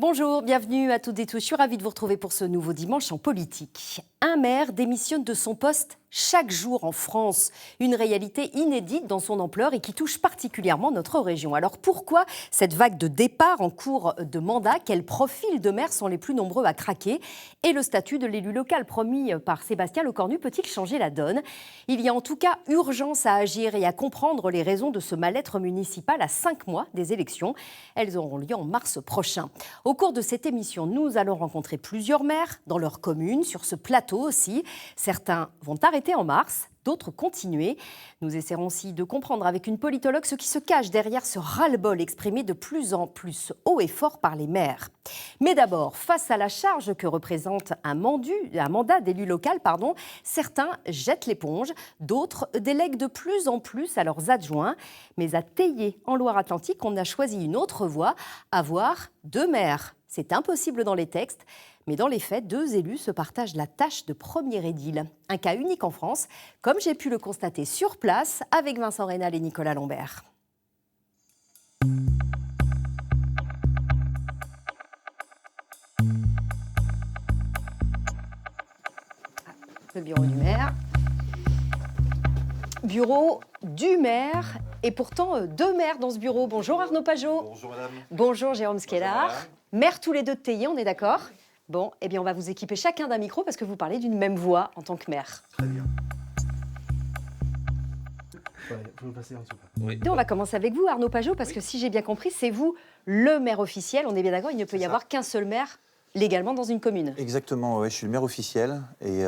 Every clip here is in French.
Bonjour, bienvenue à toutes et tous. Je suis ravie de vous retrouver pour ce nouveau dimanche en politique. Un maire démissionne de son poste chaque jour en France. Une réalité inédite dans son ampleur et qui touche particulièrement notre région. Alors pourquoi cette vague de départ en cours de mandat? Quels profils de maires sont les plus nombreux à craquer? Et le statut de l'élu local promis par Sébastien Lecornu peut-il changer la donne? Il y a en tout cas urgence à agir et à comprendre les raisons de ce mal-être municipal à 5 mois des élections. Elles auront lieu en mars prochain. Au cours de cette émission, nous allons rencontrer plusieurs maires dans leur commune, sur ce plateau aussi. Certains vont arrêter en mars, d'autres continuer. Nous essaierons aussi de comprendre avec une politologue ce qui se cache derrière ce ras-le-bol exprimé de plus en plus haut et fort par les maires. Mais d'abord, face à la charge que représente un mandat d'élu local, certains jettent l'éponge, d'autres délèguent de plus en plus à leurs adjoints. Mais à Théier, en Loire-Atlantique, on a choisi une autre voie, avoir 2 maires. C'est impossible dans les textes, mais dans les faits, 2 élus se partagent la tâche de premier édile. Un cas unique en France, comme j'ai pu le constater sur place avec Vincent Reynal et Nicolas Lambert. Le bureau du maire. Bureau du maire, et pourtant 2 maires dans ce bureau. Bonjour Arnaud Pajot. Bonjour madame. Bonjour Jérôme Skellar. Maire tous les 2 de Théier, on est d'accord? Bon, eh bien on va vous équiper chacun d'un micro parce que vous parlez d'une même voix en tant que maire. Très bien. Vous passer en dessous. Oui. Donc on va commencer avec vous Arnaud Pajot parce que si j'ai bien compris, c'est vous le maire officiel. On est bien d'accord, il ne peut y avoir qu'un seul maire légalement dans une commune. Exactement, ouais, je suis le maire officiel et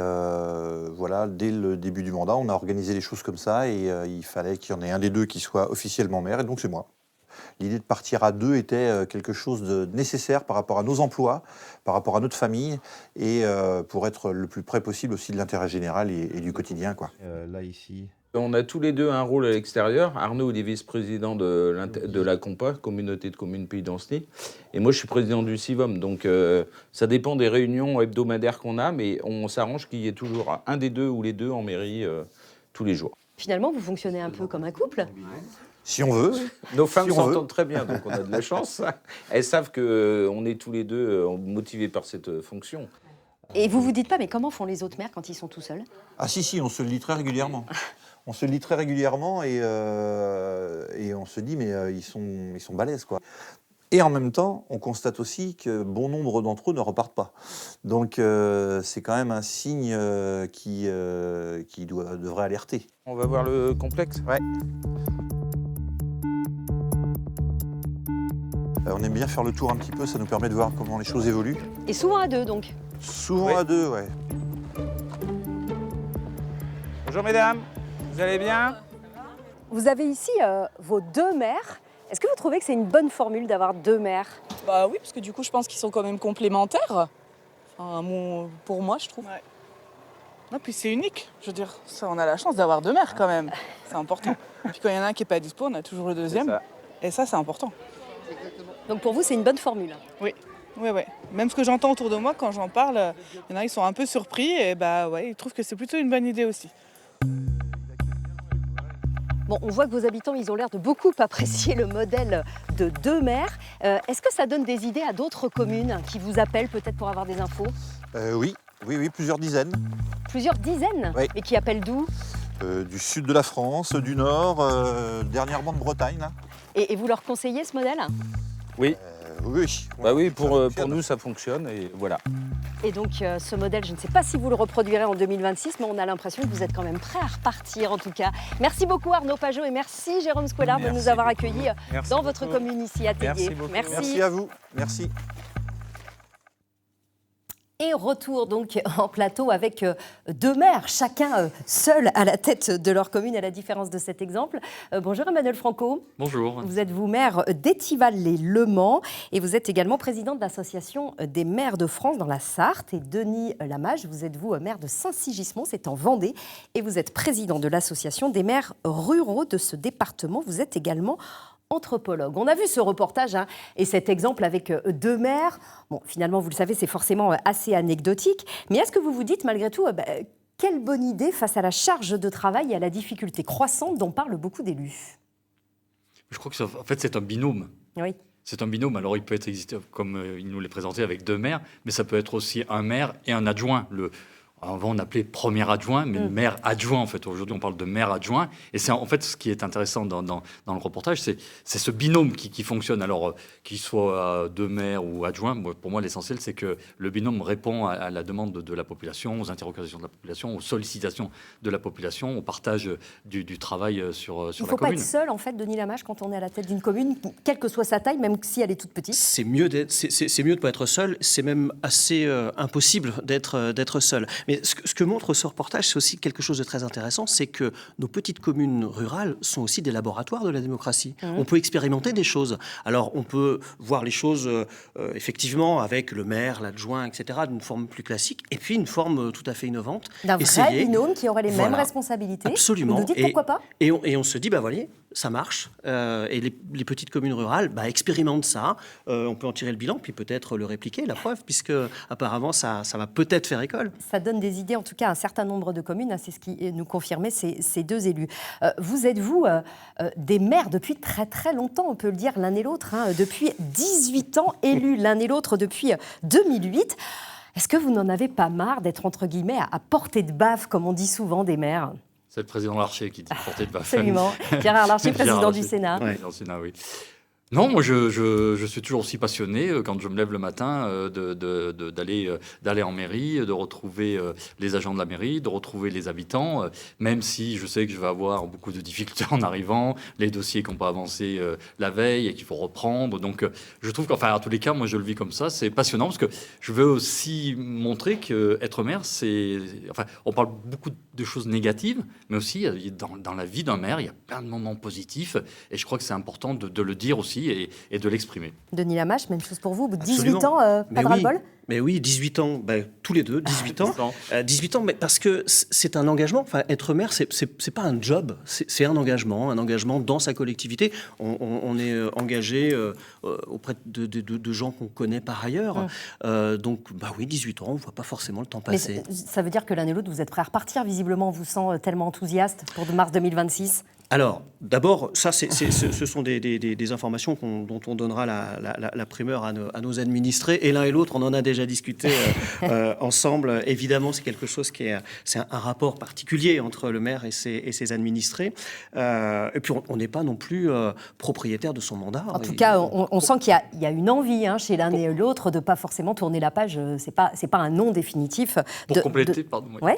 voilà, dès le début du mandat, on a organisé les choses comme ça et il fallait qu'il y en ait un des 2 qui soit officiellement maire et donc c'est moi. L'idée de partir à 2 était quelque chose de nécessaire par rapport à nos emplois, par rapport à notre famille et pour être le plus près possible aussi de l'intérêt général et du quotidien, quoi. Là, ici. On a tous les 2 un rôle à l'extérieur. Arnaud, il est vice-président de la COMPA, Communauté de communes Pays d'Ancenis. Et moi, je suis président du CIVOM. Donc, ça dépend des réunions hebdomadaires qu'on a, mais on s'arrange qu'il y ait toujours un des 2 ou les 2 en mairie tous les jours. Finalement, vous fonctionnez un peu comme un couple. Si on veut. Nos femmes Si on s'entendent veut. très bien, donc on a de la chance. Elles savent qu'on est tous les 2 motivés par cette fonction. Et vous vous dites pas, mais comment font les autres maires quand ils sont tout seuls? Ah si, on se le dit très régulièrement. On se le dit très régulièrement et on se dit, mais ils sont balèzes, quoi. Et en même temps, on constate aussi que bon nombre d'entre eux ne repartent pas. Donc c'est quand même un signe qui devrait alerter. On va voir le complexe. Ouais. On aime bien faire le tour un petit peu, ça nous permet de voir comment les choses évoluent. Et souvent à 2 donc. Souvent Oui. à 2, ouais. Bonjour mesdames, vous allez bien? Vous avez ici vos 2 maires. Est-ce que vous trouvez que c'est une bonne formule d'avoir 2 maires? Bah oui, parce que du coup, je pense qu'ils sont quand même complémentaires. Enfin, pour moi, je trouve. Ouais. Non, puis c'est unique. Je veux dire, ça, on a la chance d'avoir 2 maires quand même. C'est important. Puis quand il y en a un qui n'est pas dispo, on a toujours le deuxième. Ça. Et ça, c'est important. Donc pour vous, c'est une bonne formule. Oui. Ouais. Même ce que j'entends autour de moi, quand j'en parle, il y en a, ils sont un peu surpris. Et bah ouais, ils trouvent que c'est plutôt une bonne idée aussi. Bon, on voit que vos habitants, ils ont l'air de beaucoup apprécier le modèle de 2 maires. Est-ce que ça donne des idées à d'autres communes qui vous appellent peut-être pour avoir des infos? Oui, plusieurs dizaines. Plusieurs dizaines? Oui. Et qui appellent d'où? Du sud de la France, du nord, dernièrement de Bretagne. Là. Et vous leur conseillez ce modèle? Oui. Oui. Bah oui, Ça pour fonctionne. nous, ça fonctionne et voilà. Et donc ce modèle, je ne sais pas si vous le reproduirez en 2026, mais on a l'impression que vous êtes quand même prêt à repartir en tout cas. Merci beaucoup Arnaud Pajot et merci Jérôme Skellar de nous avoir accueillis dans votre commune ici à Théier. Merci beaucoup. Merci à vous. Merci. Et retour donc en plateau avec 2 maires, chacun seul à la tête de leur commune, à la différence de cet exemple. Bonjour Emmanuel Franco. Bonjour. Vous êtes vous maire d'Étival-les-Le Mans et vous êtes également président de l'Association des maires de France dans la Sarthe. Et Denis Lamage, vous êtes vous maire de Saint-Sigismond, c'est en Vendée. Et vous êtes président de l'Association des maires ruraux de ce département. Vous êtes également anthropologue. On a vu ce reportage et cet exemple avec 2 maires. Bon, finalement, vous le savez, c'est forcément assez anecdotique. Mais est-ce que vous vous dites, malgré tout, quelle bonne idée face à la charge de travail et à la difficulté croissante dont parlent beaucoup d'élus? Je crois que en fait, c'est un binôme. Oui. C'est un binôme, alors il peut être existé, comme il nous l'est présenté, avec 2 maires, mais ça peut être aussi un maire et un adjoint. Avant, on appelait premier adjoint, mais maire adjoint, en fait. Aujourd'hui, on parle de maire adjoint. Et c'est en fait ce qui est intéressant dans le reportage, c'est ce binôme qui fonctionne. Alors, qu'il soit 2 maires ou adjoints, pour moi, l'essentiel, c'est que le binôme répond à la demande de la population, aux interrogations de la population, aux sollicitations de la population, au partage du travail sur la commune. Il ne faut pas être seul, en fait, Denis Lamache, quand on est à la tête d'une commune, quelle que soit sa taille, même si elle est toute petite. C'est mieux de ne pas être seul. C'est même assez impossible d'être seul. Mais ce que montre ce reportage, c'est aussi quelque chose de très intéressant, c'est que nos petites communes rurales sont aussi des laboratoires de la démocratie. On peut expérimenter des choses. Alors, on peut voir les choses, effectivement, avec le maire, l'adjoint, etc., d'une forme plus classique, et puis une forme tout à fait innovante. D'un vrai binôme qui aurait les mêmes responsabilités. Absolument. Vous nous dites pourquoi pas ? Et on se dit, voyez, ça marche. Et les petites communes rurales expérimentent ça. On peut en tirer le bilan, puis peut-être le répliquer, la preuve, puisque apparemment, ça va peut-être faire école. Ça donne des idées, en tout cas, à un certain nombre de communes. C'est ce qui nous confirmait ces 2 élus. Vous êtes, des maires depuis très, très longtemps, on peut le dire l'un et l'autre. Depuis 18 ans, élus l'un et l'autre depuis 2008. Est-ce que vous n'en avez pas marre d'être, entre guillemets, à portée de baffe, comme on dit souvent des maires ? C'est le président Larcher qui dit portée de baffe. Absolument. Gérard Larcher, président du Sénat. Président du Sénat, oui. Non, moi je suis toujours aussi passionné quand je me lève le matin d'aller en mairie, de retrouver les agents de la mairie, de retrouver les habitants, même si je sais que je vais avoir beaucoup de difficultés en arrivant, les dossiers qui n'ont pas avancé la veille et qu'il faut reprendre. Donc je trouve qu'enfin, à tous les cas, moi je le vis comme ça, c'est passionnant parce que je veux aussi montrer qu'être maire, on parle beaucoup de choses négatives, mais aussi dans la vie d'un maire, il y a plein de moments positifs et je crois que c'est important de le dire aussi et de l'exprimer. Denis Lamache, même chose pour vous, au bout de 18 Absolument. ans, pas de ras-le-bol ? Mais oui, 18 ans, tous les deux, 18 ans. 18 ans, mais parce que c'est un engagement. Enfin, être maire, c'est pas un job, c'est un engagement dans sa collectivité. On est engagé auprès de gens qu'on connaît par ailleurs. Donc, oui, 18 ans, on ne voit pas forcément le temps passer. Mais ça veut dire que l'un et l'autre, vous êtes prêts à repartir, visiblement, on vous sent tellement enthousiaste pour mars 2026 ? Alors, d'abord, ça, ce sont des informations dont on donnera la primeur à nos administrés. Et l'un et l'autre, on en a déjà discuté ensemble. Évidemment, c'est quelque chose c'est un rapport particulier entre le maire et ses administrés. Et puis, on n'est pas non plus propriétaire de son mandat. En tout cas, on sent qu'il y a une envie chez l'un et l'autre de ne pas forcément tourner la page. C'est pas un non définitif. Pour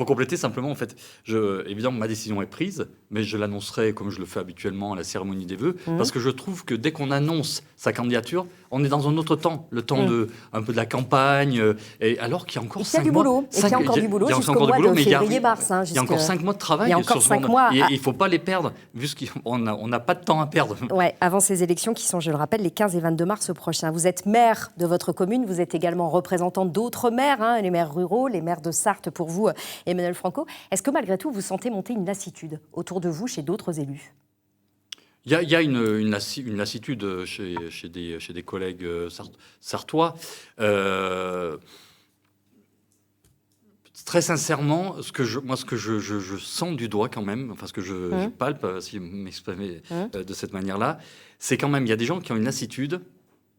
compléter simplement, en fait, évidemment, ma décision est prise, mais je l'annoncerai comme je le fais habituellement à la cérémonie des vœux, parce que je trouve que dès qu'on annonce sa candidature, on est dans un autre temps, le temps un peu de la campagne, et alors qu'il y a encore 5 mois. Il y a encore du boulot jusqu'au mois de février-mars. Il y a encore 5 mois de travail. Il y a encore 5 mois. Et il ne faut pas les perdre, vu qu'on n'a pas de temps à perdre. Ouais, avant ces élections qui sont, je le rappelle, les 15 et 22 mars prochains. Vous êtes maire de votre commune, vous êtes également représentant d'autres maires, les maires ruraux, les maires de Sarthe pour vous, Emmanuel Franco. Est-ce que malgré tout, vous sentez monter une lassitude autour de vous chez d'autres élus ? Il y a une lassitude chez des collègues sartois. Très sincèrement, ce que je sens du doigt quand même, enfin ce que je palpe, si je m'exprimais de cette manière-là, c'est quand même, il y a des gens qui ont une lassitude,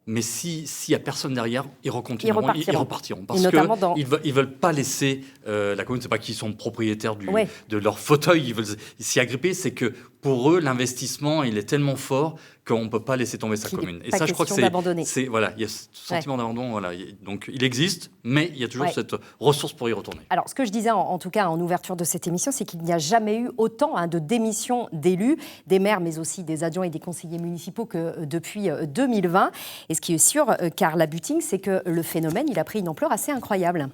mais s'il n'y a personne derrière, ils repartiront. Parce qu'ils ne veulent pas laisser la commune, c'est pas qu'ils sont propriétaires de leur fauteuil, ils veulent s'y agripper, c'est que pour eux, l'investissement, il est tellement fort qu'on ne peut pas laisser tomber sa commune. Et ça, je crois que voilà, il y a ce sentiment d'abandon. Voilà. Donc, il existe, mais il y a toujours cette ressource pour y retourner. Alors, ce que je disais, en tout cas, en ouverture de cette émission, c'est qu'il n'y a jamais eu autant de démissions d'élus, des maires, mais aussi des adjoints et des conseillers municipaux que depuis 2020. Et ce qui est sûr, Carla Butting, c'est que le phénomène, il a pris une ampleur assez incroyable.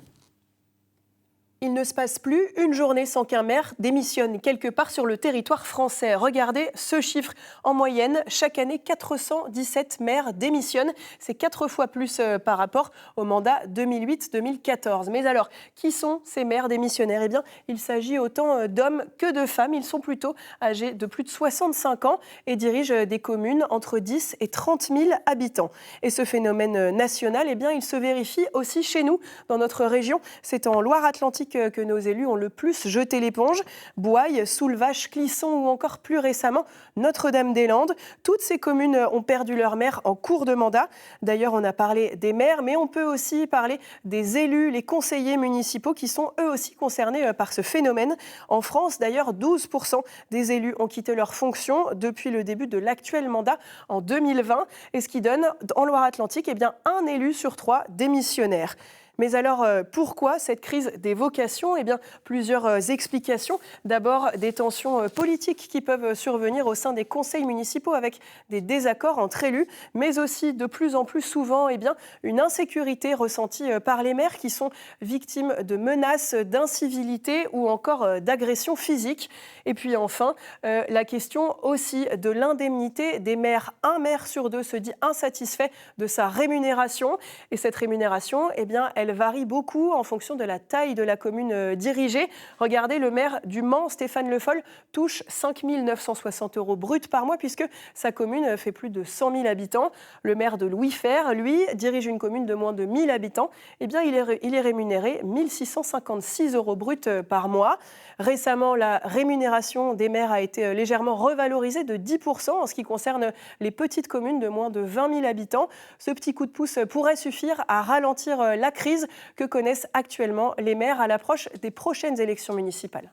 Il ne se passe plus une journée sans qu'un maire démissionne quelque part sur le territoire français. Regardez ce chiffre. En moyenne, chaque année, 417 maires démissionnent. C'est 4 fois plus par rapport au mandat 2008-2014. Mais alors, qui sont ces maires démissionnaires ? Eh bien, il s'agit autant d'hommes que de femmes. Ils sont plutôt âgés de plus de 65 ans et dirigent des communes entre 10 et 30 000 habitants. Et ce phénomène national, eh bien, il se vérifie aussi chez nous, dans notre région. C'est en Loire-Atlantique politiques que nos élus ont le plus jeté l'éponge. Bouaye, Soulvache, Clisson ou encore plus récemment Notre-Dame-des-Landes. Toutes ces communes ont perdu leur maire en cours de mandat. D'ailleurs, on a parlé des maires, mais on peut aussi parler des élus, les conseillers municipaux qui sont eux aussi concernés par ce phénomène. En France, d'ailleurs, 12% des élus ont quitté leurs fonctions depuis le début de l'actuel mandat en 2020. Et ce qui donne, en Loire-Atlantique, eh bien, un élu sur 3 démissionnaire. Mais alors, pourquoi cette crise des vocations ? Eh bien, plusieurs explications. D'abord, des tensions politiques qui peuvent survenir au sein des conseils municipaux avec des désaccords entre élus, mais aussi de plus en plus souvent, eh bien, une insécurité ressentie par les maires qui sont victimes de menaces, d'incivilité ou encore d'agressions physiques. Et puis enfin, la question aussi de l'indemnité des maires. Un maire sur 2 se dit insatisfait de sa rémunération. Et cette rémunération, eh bien, elle varie beaucoup en fonction de la taille de la commune dirigée. Regardez, le maire du Mans, Stéphane Le Foll, touche 5 960 € bruts par mois puisque sa commune fait plus de 100 000 habitants. Le maire de Louis Fer, lui, dirige une commune de moins de 1 000 habitants. Eh bien, il est rémunéré 1 656 € bruts par mois. Récemment, la rémunération des maires a été légèrement revalorisée de 10% en ce qui concerne les petites communes de moins de 20 000 habitants. Ce petit coup de pouce pourrait suffire à ralentir la crise que connaissent actuellement les maires à l'approche des prochaines élections municipales.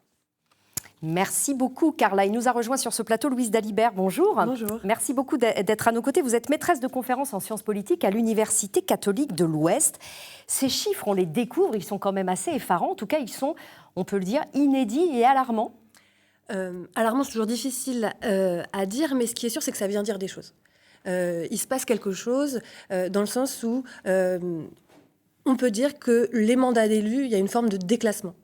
Merci beaucoup, Carla. Il nous a rejoint sur ce plateau Louise Dalibert. Bonjour. Bonjour. Merci beaucoup d'être à nos côtés. Vous êtes maîtresse de conférences en sciences politiques à l'Université catholique de l'Ouest. Ces chiffres, on les découvre, ils sont quand même assez effarants. En tout cas, ils sont, on peut le dire, inédits et alarmants. Alarmant, c'est toujours difficile à dire, mais ce qui est sûr, c'est que ça vient dire des choses. Il se passe quelque chose dans le sens où on peut dire que les mandats d'élus, il y a une forme de déclassement.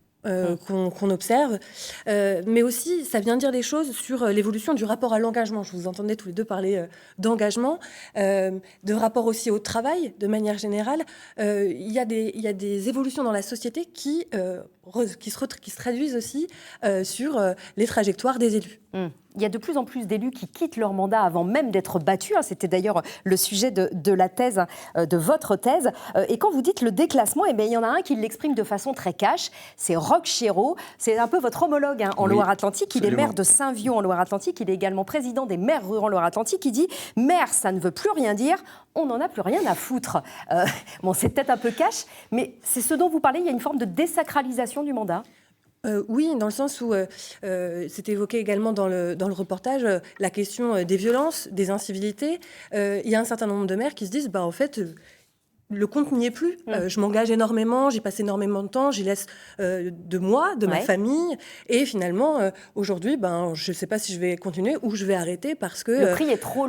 Qu'on observe, mais aussi ça vient dire des choses sur l'évolution du rapport à l'engagement. Je vous entendais tous les deux parler d'engagement, de rapport aussi au travail de manière générale. Il y a des évolutions dans la société qui se traduisent aussi sur les trajectoires des élus. Il y a de plus en plus d'élus qui quittent leur mandat avant même d'être battus. C'était d'ailleurs le sujet de la thèse, de votre thèse. Et quand vous dites le déclassement, eh bien, il y en a un qui l'exprime de façon très cash. C'est Roch Chéreau. C'est un peu votre homologue en Loire-Atlantique. Il est maire de Saint-Viau en Loire-Atlantique. Il est également président des maires ruraux en Loire-Atlantique. Il dit « Maire, ça ne veut plus rien dire. On n'en a plus rien à foutre. » Bon, c'est peut-être un peu cash, mais c'est ce dont vous parlez. Il y a une forme de désacralisation du mandat. Oui, dans le sens où c'était évoqué également dans le reportage la question des violences, des incivilités. Il y a un certain nombre de maires qui se disent en fait, le compte n'y est plus. Je m'engage énormément, j'y passe énormément de temps, j'y laisse de moi, de ma famille. Et finalement, aujourd'hui, je ne sais pas si je vais continuer ou je vais arrêter parce que... Le prix est trop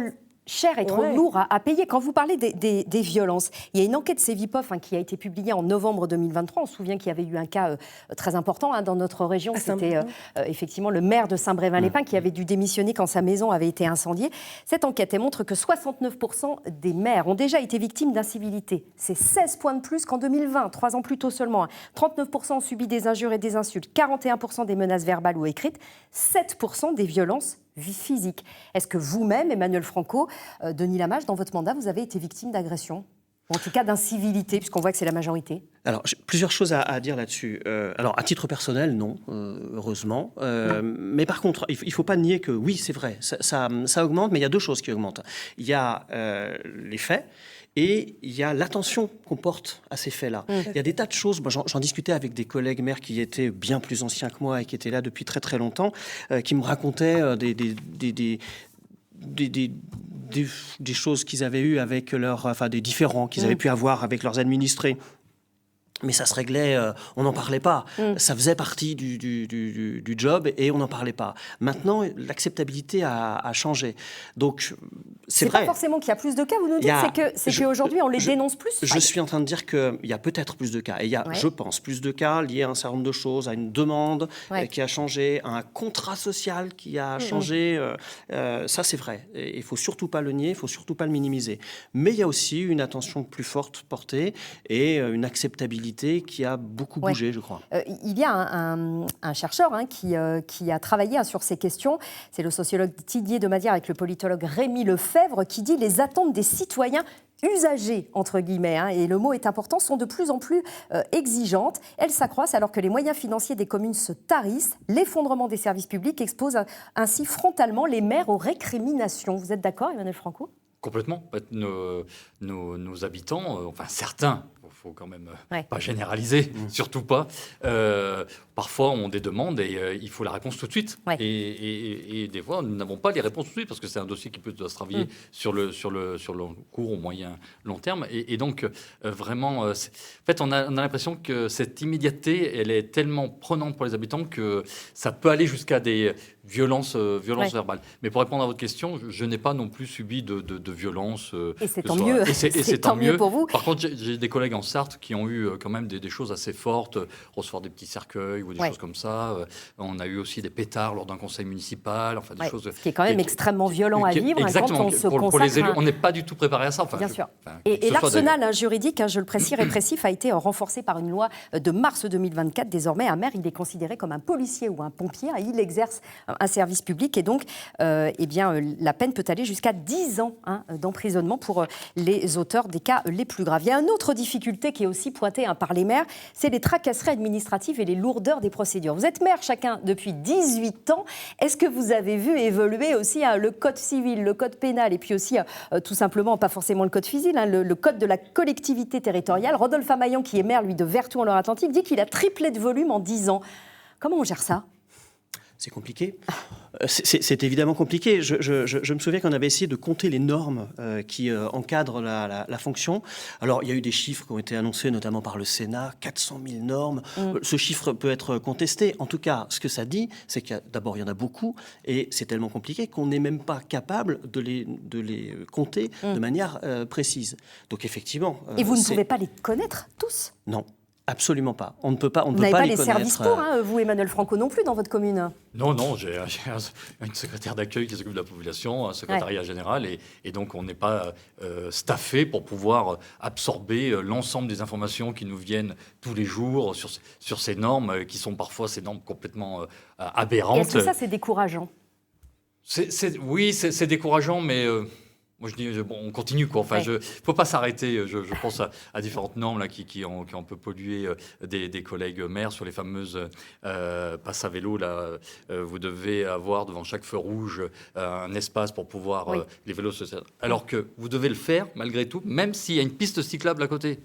cher et trop lourd à payer. Quand vous parlez des violences, il y a une enquête Cevipof qui a été publiée en novembre 2023. On se souvient qu'il y avait eu un cas très important dans notre région. C'était effectivement le maire de Saint-Brévin-les-Pins qui avait dû démissionner quand sa maison avait été incendiée. Cette enquête elle montre que 69% des maires ont déjà été victimes d'incivilité. C'est 16 points de plus qu'en 2020, 3 ans plus tôt seulement. 39% ont subi des injures et des insultes, 41% des menaces verbales ou écrites, 7% des violences physique. Est-ce que vous-même, Emmanuel Franco, Denis Lamache, dans votre mandat, vous avez été victime d'agression ? En tout cas d'incivilité, puisqu'on voit que c'est la majorité. Alors, j'ai plusieurs choses à dire là-dessus. Alors, à titre personnel, non, heureusement. Mais par contre, il ne faut pas nier que oui, c'est vrai, ça augmente, mais il y a deux choses qui augmentent. Il y a les faits, et il y a l'attention qu'on porte à ces faits-là. Il y a des tas de choses. Moi, j'en discutais avec des collègues maires qui étaient bien plus anciens que moi et qui étaient là depuis très très longtemps, qui me racontaient des choses qu'ils avaient eues avec des différends qu'ils avaient pu avoir avec leurs administrés. Mais ça se réglait, on n'en parlait pas. Ça faisait partie du job et on n'en parlait pas. Maintenant, l'acceptabilité a changé. Donc, c'est vrai. Pas forcément qu'il y a plus de cas, vous nous dites, c'est qu'aujourd'hui, on les dénonce plus. Je suis en train de dire qu'il y a peut-être plus de cas. Et il y a, je pense, plus de cas liés à un certain nombre de choses, à une demande qui a changé, à un contrat social qui a changé. Ça, c'est vrai. Il ne faut surtout pas le nier, il ne faut surtout pas le minimiser. Mais il y a aussi une attention plus forte portée et une acceptabilité qui a beaucoup bougé, je crois. Il y a un chercheur qui a travaillé sur ces questions. C'est le sociologue Didier Demadière avec le politologue Rémi Lefebvre qui dit « Les attentes des citoyens usagées, entre guillemets, hein, et le mot est important, sont de plus en plus exigeantes. Elles s'accroissent alors que les moyens financiers des communes se tarissent. L'effondrement des services publics expose ainsi frontalement les maires aux récriminations. Vous êtes d'accord, Emmanuel Franco ? Complètement. En fait, nos habitants, enfin certains, il faut quand même pas généraliser, surtout pas, parfois ont des demandes et il faut la réponse tout de suite. Ouais. Et des fois, nous n'avons pas les réponses tout de suite parce que c'est un dossier qui peut se travailler sur le court, au moyen, long terme. Et donc, vraiment, en fait, on a l'impression que cette immédiateté, elle est tellement prenante pour les habitants que ça peut aller jusqu'à des violences verbales. Mais pour répondre à votre question, je n'ai pas non plus subi de violence. Et c'est tant mieux. Et c'est tant mieux pour vous. Par contre, j'ai des collègues en Sarthe qui ont eu quand même des choses assez fortes, recevoir des petits cercueils ou des choses comme ça. On a eu aussi des pétards lors d'un conseil municipal, enfin des choses. Ce qui est quand même extrêmement violent à vivre exactement, quand on se pour les élus, consacre. on n'est pas du tout préparé à ça. Enfin, Bien sûr. Et l'arsenal juridique, je le précise, répressif, a été renforcé par une loi de mars 2024. Désormais, un maire, il est considéré comme un policier ou un pompier. Il exerce un service public et donc, la peine peut aller jusqu'à 10 ans d'emprisonnement pour les auteurs des cas les plus graves. Il y a une autre difficulté qui est aussi pointée par les maires, c'est les tracasseries administratives et les lourdeurs des procédures. Vous êtes maire chacun depuis 18 ans. Est-ce que vous avez vu évoluer aussi le code civil, le code pénal et puis aussi tout simplement, pas forcément le code civil, le code de la collectivité territoriale? Rodolphe Amaillan, qui est maire, lui, de Vertou en Loire-Atlantique, dit qu'il a triplé de volume en 10 ans. Comment on gère ça ? C'est compliqué. C'est évidemment compliqué. Je me souviens qu'on avait essayé de compter les normes qui encadrent la fonction. Alors, il y a eu des chiffres qui ont été annoncés, notamment par le Sénat, 400 000 normes. Ce chiffre peut être contesté. En tout cas, ce que ça dit, c'est qu'il d'abord, il y en a beaucoup, et c'est tellement compliqué qu'on n'est même pas capable de les compter de manière précise. Donc, effectivement... Et vous ne pouvez pas les connaître tous ? Non. Absolument pas. On ne peut pas les connaître. Vous n'avez pas les services pour, vous, Emmanuel Franco, non plus, dans votre commune? Non, j'ai une secrétaire d'accueil qui s'occupe de la population, un secrétariat général, et donc on n'est pas staffé pour pouvoir absorber l'ensemble des informations qui nous viennent tous les jours sur ces normes, qui sont parfois ces normes complètement aberrantes. Est-ce que ça, c'est décourageant? Oui, c'est décourageant, mais... Moi, je dis, on continue, quoi. Enfin, faut pas s'arrêter. Je pense à différentes normes là, qui ont un peu pollué des collègues maires sur les fameuses passes à vélo. Là, vous devez avoir devant chaque feu rouge un espace pour pouvoir les vélos se... Alors que vous devez le faire, malgré tout, même s'il y a une piste cyclable à côté.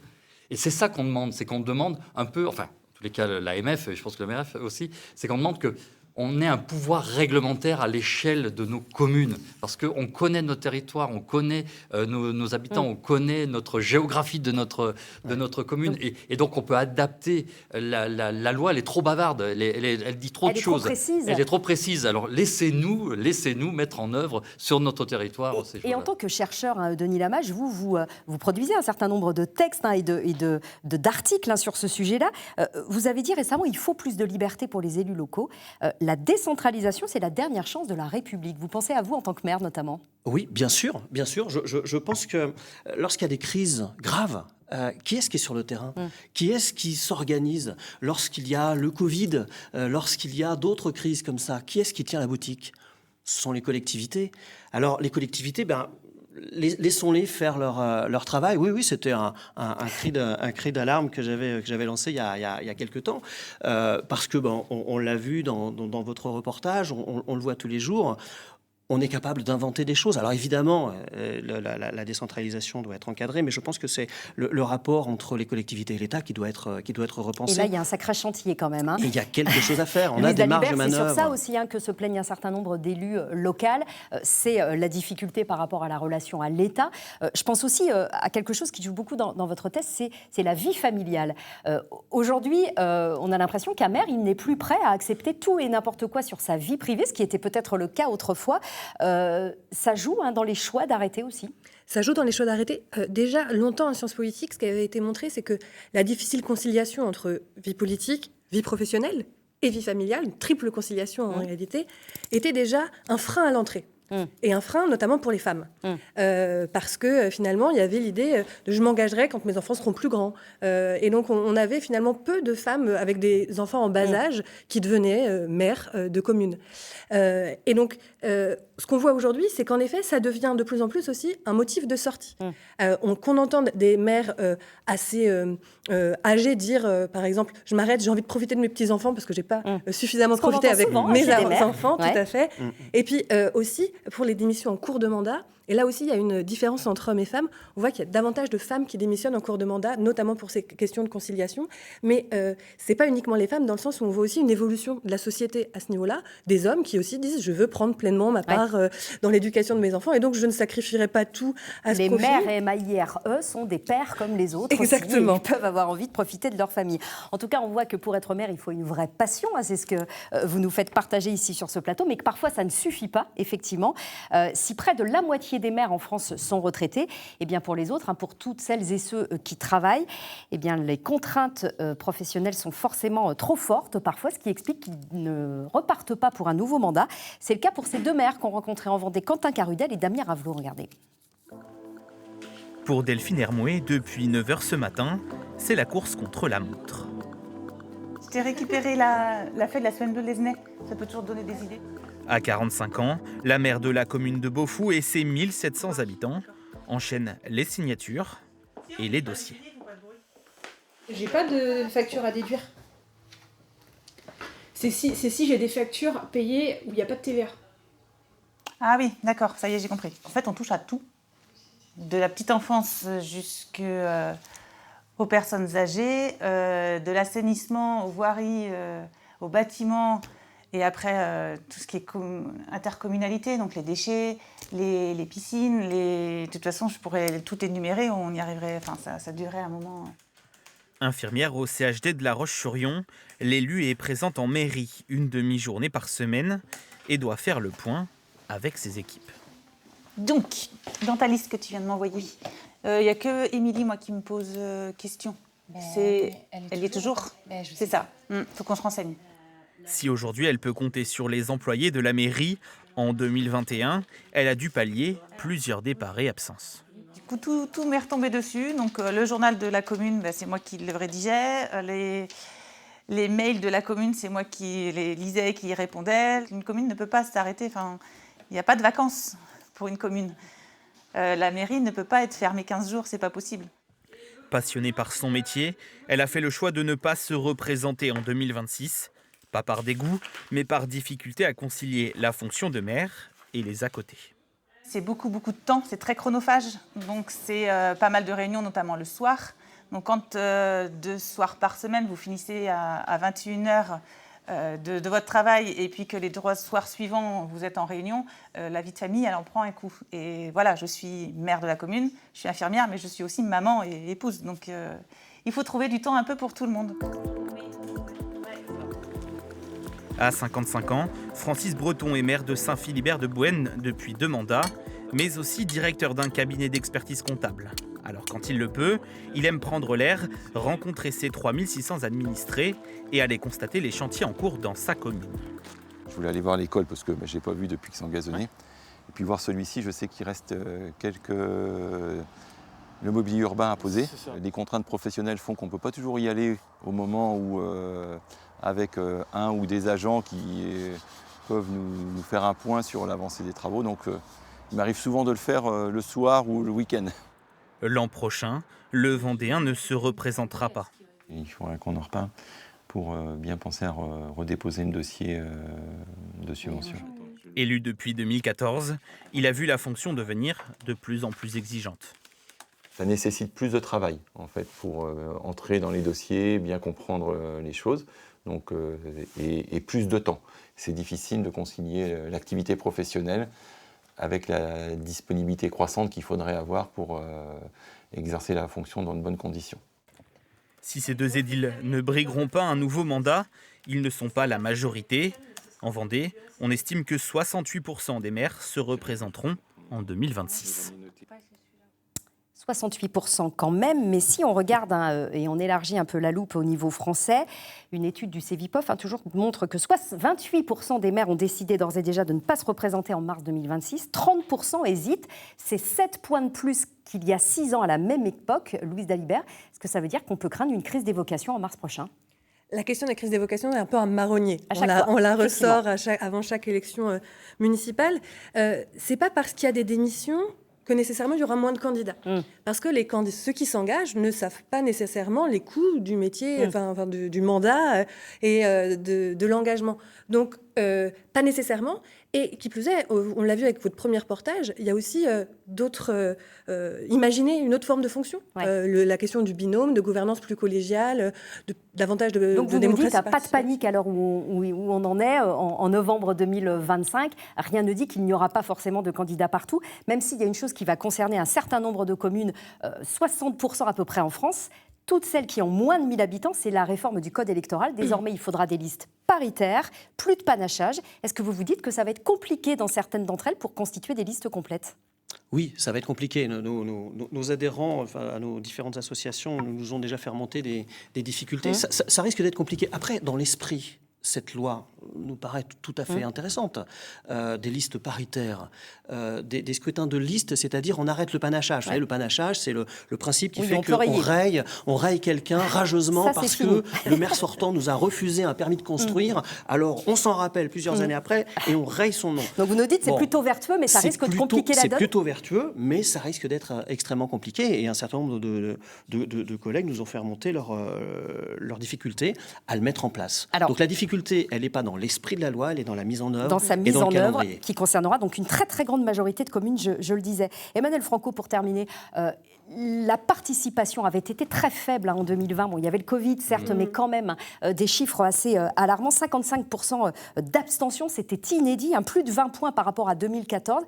Et c'est ça qu'on demande. C'est qu'on demande un peu, enfin, en tous les cas, l'AMF, et je pense que le MRF aussi, c'est qu'on demande que on ait un pouvoir réglementaire à l'échelle de nos communes, parce qu'on connaît nos territoires, on connaît nos habitants, on connaît notre géographie de notre commune, et donc on peut adapter la loi. Elle est trop bavarde, elle dit trop de choses. Elle est trop précise. Alors laissez-nous mettre en œuvre sur notre territoire ces choses-là. Et en tant que chercheur, Denis Lamache, vous produisez un certain nombre de textes et d'articles sur ce sujet-là. Vous avez dit récemment qu'il faut plus de liberté pour les élus locaux. La décentralisation, c'est la dernière chance de la République. Vous pensez à vous en tant que maire, notamment? Oui, bien sûr. Je pense que lorsqu'il y a des crises graves, qui est-ce qui est sur le terrain? Qui est-ce qui s'organise lorsqu'il y a le Covid, lorsqu'il y a d'autres crises comme ça? Qui est-ce qui tient la boutique? Ce sont les collectivités. Alors, les collectivités, laissons-les faire leur travail. Oui, c'était un cri d'alarme que j'avais lancé il y a quelques temps, parce que on l'a vu dans votre reportage, on le voit tous les jours. On est capable d'inventer des choses. Alors évidemment, la décentralisation doit être encadrée, mais je pense que c'est le rapport entre les collectivités et l'État qui doit être repensé. Et là, il y a un sacré chantier quand même. Et il y a quelque chose à faire. On a des marges de manœuvre. C'est sur ça aussi que se plaignent un certain nombre d'élus locaux. C'est la difficulté par rapport à la relation à l'État. Je pense aussi à quelque chose qui joue beaucoup dans votre thèse, c'est la vie familiale. Aujourd'hui, on a l'impression qu'un maire, il n'est plus prêt à accepter tout et n'importe quoi sur sa vie privée, ce qui était peut-être le cas autrefois. Ça joue dans les choix d'arrêter aussi. Ça joue dans les choix d'arrêter. Déjà, longtemps en sciences politiques, ce qui avait été montré, c'est que la difficile conciliation entre vie politique, vie professionnelle et vie familiale, une triple conciliation en réalité, était déjà un frein à l'entrée. et un frein notamment pour les femmes. Parce que finalement, il y avait l'idée de je m'engagerai quand mes enfants seront plus grands. Et donc, on avait finalement peu de femmes avec des enfants en bas âge qui devenaient mères de communes. Et donc, ce qu'on voit aujourd'hui, c'est qu'en effet, ça devient de plus en plus aussi un motif de sortie. Qu'on entende des mères assez âgées dire, par exemple, je m'arrête, j'ai envie de profiter de mes petits-enfants parce que j'ai pas suffisamment profité avec mes enfants, tout à fait. Et puis aussi, pour les démissions en cours de mandat, et là aussi, il y a une différence entre hommes et femmes. On voit qu'il y a davantage de femmes qui démissionnent en cours de mandat, notamment pour ces questions de conciliation. Mais c'est pas uniquement les femmes, dans le sens où on voit aussi une évolution de la société à ce niveau-là. Des hommes qui aussi disent, je veux prendre pleinement ma part dans l'éducation de mes enfants, et donc je ne sacrifierai pas tout à ce profit. Les mères MAIRE sont des pères comme les autres. Exactement. Aussi, ils peuvent avoir envie de profiter de leur famille. En tout cas, on voit que pour être mère, il faut une vraie passion. C'est ce que vous nous faites partager ici sur ce plateau, mais que parfois ça ne suffit pas, effectivement. Si près de la moitié des mères en France sont retraitées, eh bien pour les autres, pour toutes celles et ceux qui travaillent, eh bien les contraintes professionnelles sont forcément trop fortes parfois, ce qui explique qu'ils ne repartent pas pour un nouveau mandat. C'est le cas pour ces deux mères qu'on rencontrait en Vendée, Quentin Carudel et Damien Ravelot. Regardez. Pour Delphine Hermouet, depuis 9h ce matin, c'est la course contre la montre. J'ai récupéré la feuille de la semaine de l'Esnay. Ça peut toujours donner des idées. À 45 ans, la maire de la commune de Beaufou et ses 1700 habitants enchaînent les signatures et les dossiers. J'ai pas de facture à déduire. C'est si j'ai des factures payées où il n'y a pas de TVA. Ah oui, d'accord, ça y est, j'ai compris. En fait, on touche à tout. De la petite enfance jusqu'aux personnes âgées, de l'assainissement, aux voiries, aux bâtiments, et après tout ce qui est intercommunalité, donc les déchets, les piscines, de toute façon, je pourrais tout énumérer, on y arriverait, enfin ça durerait un moment. Infirmière au CHD de La Roche-sur-Yon, l'élu est présente en mairie une demi-journée par semaine et doit faire le point avec ses équipes. Donc, dans ta liste que tu viens de m'envoyer, il n'y a que Émilie, moi, qui me pose question. Elle y est toujours. C'est ça. Faut qu'on se renseigne. Si aujourd'hui elle peut compter sur les employés de la mairie, en 2021, elle a dû pallier plusieurs départs et absences. Du coup, tout m'est retombé dessus. Donc, le journal de la commune, c'est moi qui le rédigeais. Les mails de la commune, c'est moi qui les lisais et qui y répondais. Une commune ne peut pas s'arrêter. Enfin, il n'y a pas de vacances pour une commune. La mairie ne peut pas être fermée 15 jours, c'est pas possible. Passionnée par son métier, elle a fait le choix de ne pas se représenter en 2026. Pas par dégoût, mais par difficulté à concilier la fonction de maire et les à côté. C'est beaucoup de temps, c'est très chronophage. Donc c'est pas mal de réunions, notamment le soir. Donc quand 2 soirs par semaine, vous finissez à 21h de votre travail et puis que les 3 soirs suivants, vous êtes en réunion, la vie de famille, elle en prend un coup. Et voilà, je suis maire de la commune, je suis infirmière, mais je suis aussi maman et épouse. Donc il faut trouver du temps un peu pour tout le monde. À 55 ans, Francis Breton est maire de Saint-Philibert de Bouenne depuis 2 mandats, mais aussi directeur d'un cabinet d'expertise comptable. Alors quand il le peut, il aime prendre l'air, rencontrer ses 3600 administrés et aller constater les chantiers en cours dans sa commune. Je voulais aller voir l'école parce que je n'ai pas vu depuis que c'est engazonné. Et puis voir celui-ci, je sais qu'il reste le mobilier urbain à poser. Les contraintes professionnelles font qu'on ne peut pas toujours y aller au moment où, avec un ou des agents qui peuvent nous faire un point sur l'avancée des travaux. Donc il m'arrive souvent de le faire le soir ou le week-end. L'an prochain, le Vendéen ne se représentera pas. Il faudra qu'on en reparle pour bien penser à redéposer un dossier de subvention. Élu depuis 2014, il a vu la fonction devenir de plus en plus exigeante. Ça nécessite plus de travail en fait, pour entrer dans les dossiers, bien comprendre les choses donc, et plus de temps. C'est difficile de concilier l'activité professionnelle avec la disponibilité croissante qu'il faudrait avoir pour exercer la fonction dans de bonnes conditions. Si ces 2 édiles ne brigueront pas un nouveau mandat, ils ne sont pas la majorité. En Vendée, on estime que 68% des maires se représenteront en 2026. 68% quand même, mais si on regarde et on élargit un peu la loupe au niveau français, une étude du Cevipof toujours montre que 28% des maires ont décidé d'ores et déjà de ne pas se représenter en mars 2026, 30% hésitent, c'est 7 points de plus qu'il y a 6 ans à la même époque. Louise Dalibert, est-ce que ça veut dire qu'on peut craindre une crise des vocations en mars prochain ? La question de la crise des vocations est un peu un marronnier. On la ressort avant chaque élection municipale. C'est pas parce qu'il y a des démissions que nécessairement il y aura moins de candidats. Parce que ceux qui s'engagent ne savent pas nécessairement les coûts du métier, du mandat et de l'engagement. Donc, pas nécessairement. Et qui plus est, on l'a vu avec votre premier reportage, il y a aussi d'autres... imaginez une autre forme de fonction. La question du binôme, de gouvernance plus collégiale, davantage de Donc de vous nous démocratie. dites, pas de panique à l'heure où on en est, en novembre 2025. Rien ne dit qu'il n'y aura pas forcément de candidats partout, même s'il y a une chose qui va concerner un certain nombre de communes, 60% à peu près en France. Toutes celles qui ont moins de 1000 habitants, c'est la réforme du code électoral. Désormais, il faudra des listes paritaires, plus de panachage. Est-ce que vous vous dites que ça va être compliqué dans certaines d'entre elles pour constituer des listes complètes ? Oui, ça va être compliqué. Nos adhérents, à nos différentes associations, nous ont déjà fait remonter des difficultés. Ça risque d'être compliqué. Après, dans l'esprit, cette loi nous paraît tout à fait intéressante. Des listes paritaires, des scrutins de liste, c'est-à-dire on arrête le panachage. Vous savez, le panachage, c'est le principe qui fait qu'on raye quelqu'un rageusement parce que le maire sortant nous a refusé un permis de construire. Alors on s'en rappelle plusieurs années après et on raye son nom. Donc vous nous dites c'est plutôt vertueux, mais ça risque de compliquer la donne. C'est plutôt vertueux, mais ça risque d'être extrêmement compliqué. Et un certain nombre de collègues nous ont fait remonter leurs difficultés à le mettre en place. Donc la difficulté, elle n'est pas dans l'esprit de la loi, elle est dans la mise en œuvre. Dans sa mise en œuvre, qui concernera donc une très très grande majorité de communes, je le disais. Emmanuel Franco, pour terminer, la participation avait été très faible en 2020. Bon, il y avait le Covid, certes, mais quand même des chiffres assez alarmants. 55% d'abstention, c'était inédit, plus de 20 points par rapport à 2014.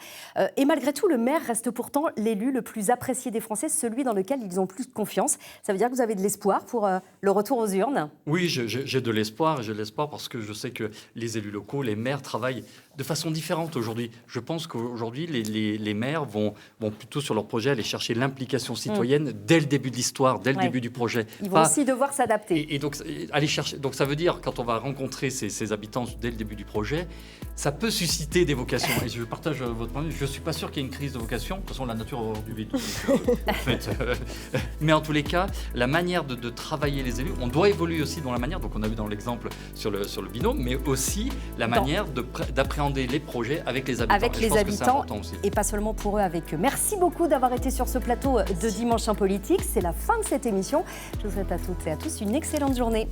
Et malgré tout, le maire reste pourtant l'élu le plus apprécié des Français, celui dans lequel ils ont plus de confiance. Ça veut dire que vous avez de l'espoir pour le retour aux urnes ? Oui, j'ai de l'espoir. J'ai de l'espoir parce que je sais que les élus locaux, les maires travaillent de façon différente aujourd'hui. Je pense qu'aujourd'hui, les maires vont plutôt sur leur projet aller chercher l'implication citoyenne dès le début de l'histoire, dès le début du projet. Ils vont aussi devoir s'adapter. Et donc, aller chercher. Donc, ça veut dire, quand on va rencontrer ces habitants dès le début du projet, ça peut susciter des vocations. Et je partage votre point de vue. Je ne suis pas sûr qu'il y ait une crise de vocation. De toute façon, la nature a horreur du vide. Mais en tous les cas, la manière de travailler les élus, on doit évoluer aussi dans la manière. Donc, on a vu dans l'exemple sur le binôme, mais aussi la manière d'appréhender les projets avec les habitants. Avec les habitants, et pas seulement pour eux, avec eux. Merci beaucoup d'avoir été sur ce plateau de Dimanche en Politique. C'est la fin de cette émission. Je vous souhaite à toutes et à tous une excellente journée.